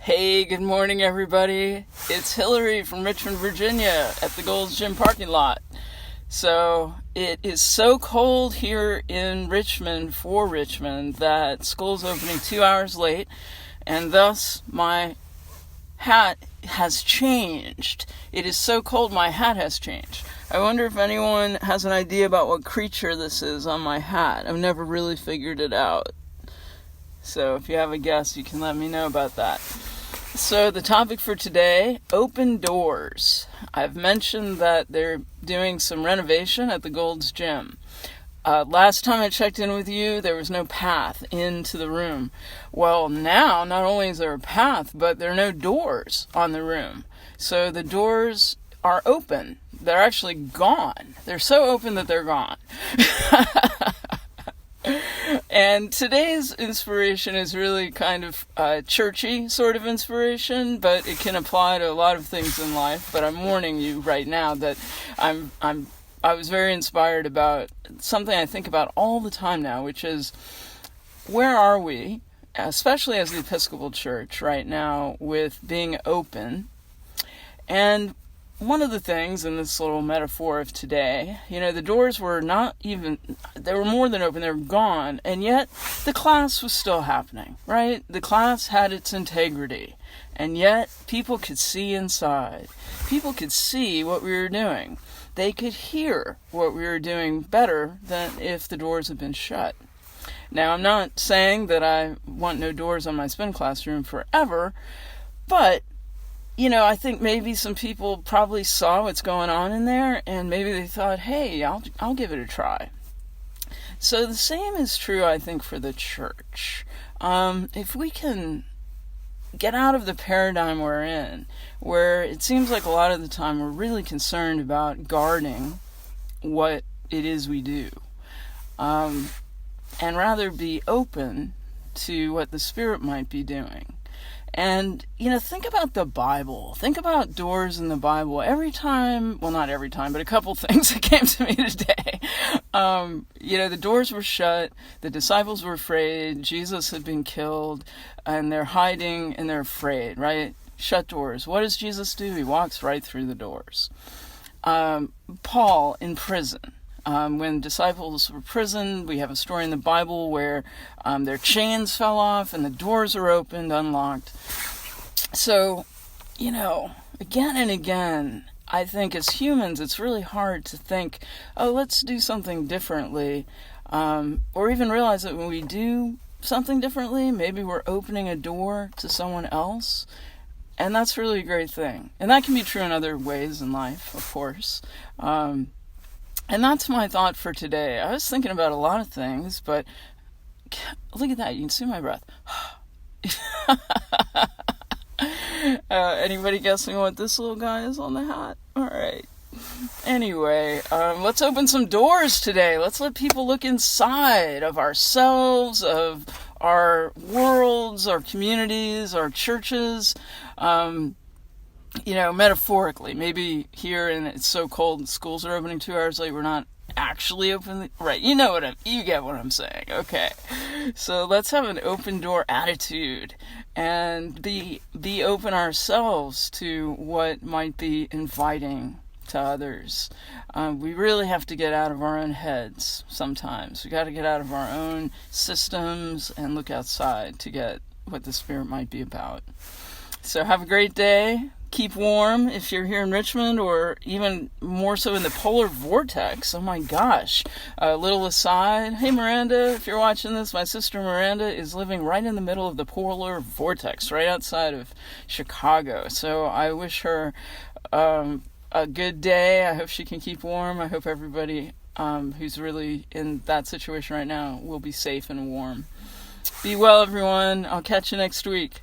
Hey, good morning, everybody. It's Hillary from Richmond, Virginia at the Gold's Gym parking lot. So it is so cold here in Richmond for Richmond that school's opening 2 hours late, and thus my hat has changed. It is so cold my hat has changed. I wonder if anyone has an idea about what creature this is on my hat. I've never really figured it out. So if you have a guess, you can let me know about that. So the topic for today, open doors. I've mentioned that they're doing some renovation at the Gold's Gym. Last time I checked in with you, there was no path into the room. Well, now, not only is there a path, but there are no doors on the room. So the doors are open. They're actually gone. They're so open that they're gone. And today's inspiration is really kind of churchy sort of inspiration, but it can apply to a lot of things in life. But I'm warning you right now that I was very inspired about something I think about all the time now, which is, where are we, especially as the Episcopal Church right now, with being open? And one of the things in this little metaphor of today, the doors were they were more than open, they were gone, and yet the class was still happening, right? The class had its integrity, and yet people could see inside. People could see what we were doing. They could hear what we were doing better than if the doors had been shut. Now, I'm not saying that I want no doors on my spin classroom forever, but I think maybe some people probably saw what's going on in there, and maybe they thought, hey, I'll give it a try. So the same is true, I think, for the church. If we can get out of the paradigm we're in, where it seems like a lot of the time we're really concerned about guarding what it is we do, and rather be open to what the Spirit might be doing. And, think about the Bible. Think about doors in the Bible. Every time, well, not every time, but a couple things that came to me today. The doors were shut. The disciples were afraid. Jesus had been killed. And they're hiding and they're afraid, right? Shut doors. What does Jesus do? He walks right through the doors. Paul in prison. When disciples were imprisoned, we have a story in the Bible where their chains fell off and the doors were opened, unlocked. So, again and again, I think as humans, it's really hard to think, oh, let's do something differently, or even realize that when we do something differently, maybe we're opening a door to someone else. And that's really a great thing. And that can be true in other ways in life, of course. And that's my thought for today. I was thinking about a lot of things, but look at that. You can see my breath. Anybody guessing what this little guy is on the hat? All right. Anyway, let's open some doors today. Let's let people look inside of ourselves, of our worlds, our communities, our churches. Metaphorically, maybe here and it's so cold and schools are opening 2 hours late, we're not actually open, right? You get what I'm saying. Okay. So let's have an open door attitude and be open ourselves to what might be inviting to others. We really have to get out of our own heads sometimes. We got to get out of our own systems and look outside to get what the Spirit might be about. So have a great day. Keep warm if you're here in Richmond, or even more so in the polar vortex. Oh my gosh. A little aside. Hey Miranda, if you're watching this, my sister Miranda is living right in the middle of the polar vortex, right outside of Chicago. So I wish her a good day. I hope she can keep warm. I hope everybody who's really in that situation right now will be safe and warm. Be well, everyone. I'll catch you next week.